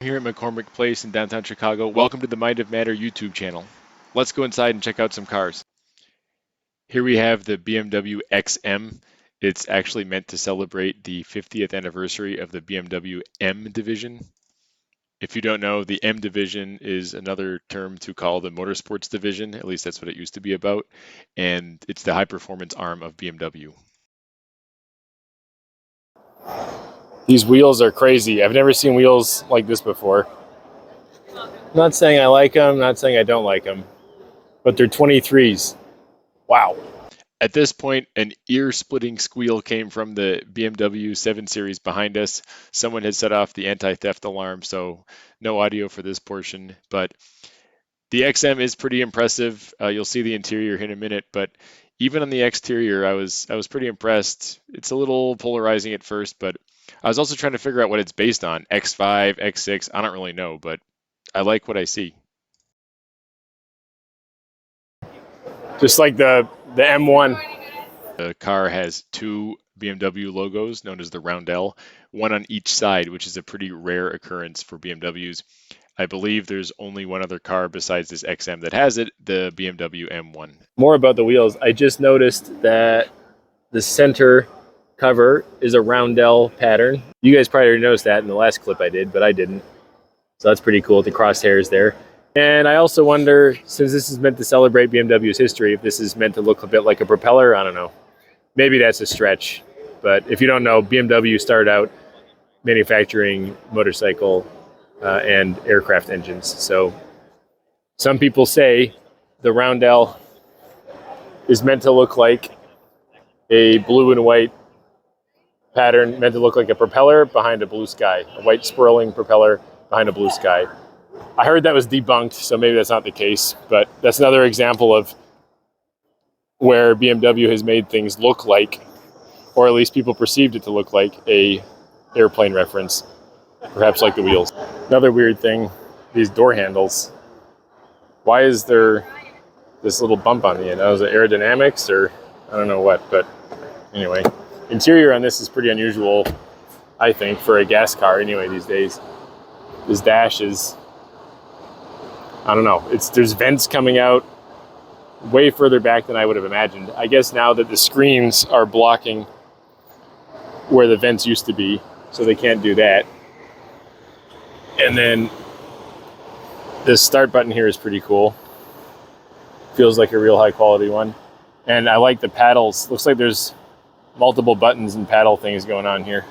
Here at McCormick Place in downtown Chicago. Welcome to the Mind of Matter YouTube channel. Let's go inside and check out some cars. Here we have the BMW XM. It's actually meant to celebrate the 50th anniversary of the BMW M division. If you don't know, the M division is another term to call the motorsports division. At least that's what it used to be about. And it's the high performance arm of BMW. These wheels are crazy. I've never seen wheels like this before. Not saying I like them, not saying I don't like them, but they're 23s. Wow. At this point, an ear-splitting squeal came from the BMW 7 Series behind us. Someone had set off the anti-theft alarm, so no audio for this portion. But the XM is pretty impressive. You'll see the interior in a minute, but even on the exterior, I was pretty impressed. It's a little polarizing at first, but I was also trying to figure out what it's based on. X5, X6, I don't really know, but I like what I see. Just like the M1. The car has two BMW logos known as the Roundel, one on each side, which is a pretty rare occurrence for BMWs. I believe there's only one other car besides this XM that has it, the BMW M1. More about the wheels. I just noticed that the center cover is a roundel pattern. You guys probably already noticed that in the last clip I did, but I didn't. So that's pretty cool, the crosshairs there. And I also wonder, since this is meant to celebrate BMW's history, if this is meant to look a bit like a propeller, I don't know. Maybe that's a stretch. But if you don't know, BMW started out manufacturing motorcycle and aircraft engines. So some people say the roundel is meant to look like a blue and white pattern, meant to look like a propeller behind a blue sky, a white swirling propeller behind a blue sky. I heard that was debunked, so maybe that's not the case, but that's another example of where BMW has made things look like, or at least people perceived it to look like, a airplane reference, perhaps like the wheels. Another weird thing, these door handles. Why is there this little bump on the end? Was it aerodynamics or I don't know what, but anyway. Interior on this is pretty unusual, I think, for a gas car anyway these days. This dash is, I don't know, there's vents coming out way further back than I would have imagined. I guess now that the screens are blocking where the vents used to be, so they can't do that. And then this start button here is pretty cool. Feels like a real high quality one. And I like the paddles. Looks like there's multiple buttons and paddle things going on here.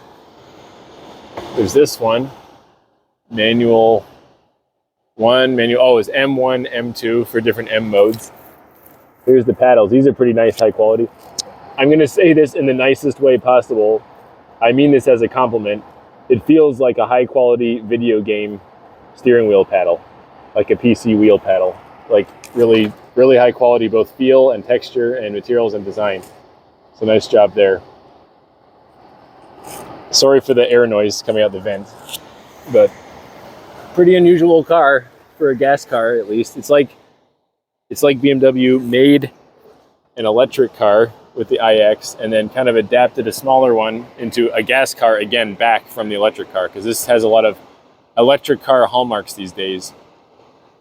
There's this one, manual 1, it's M1, M2 for different M modes. Here's the paddles. These are pretty nice, high quality. I'm going to say this in the nicest way possible. I mean this as a compliment. It feels like a high quality video game steering wheel paddle, like a PC wheel paddle. Like really, really high quality, both feel and texture and materials and design. So nice job there. Sorry for the air noise coming out the vent, but pretty unusual car for a gas car, at least. It's like BMW made an electric car with the iX and then kind of adapted a smaller one into a gas car again back from the electric car, because this has a lot of electric car hallmarks these days,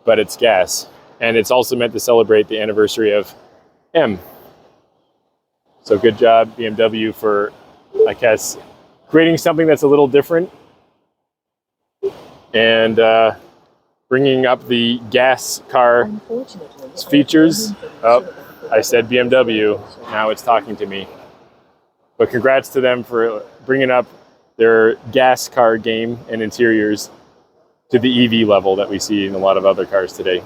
but it's gas. And it's also meant to celebrate the anniversary of M. So good job, BMW, for, I guess, creating something that's a little different and bringing up the gas car features. Oh, I said BMW, now it's talking to me. But congrats to them for bringing up their gas car game and interiors to the EV level that we see in a lot of other cars today.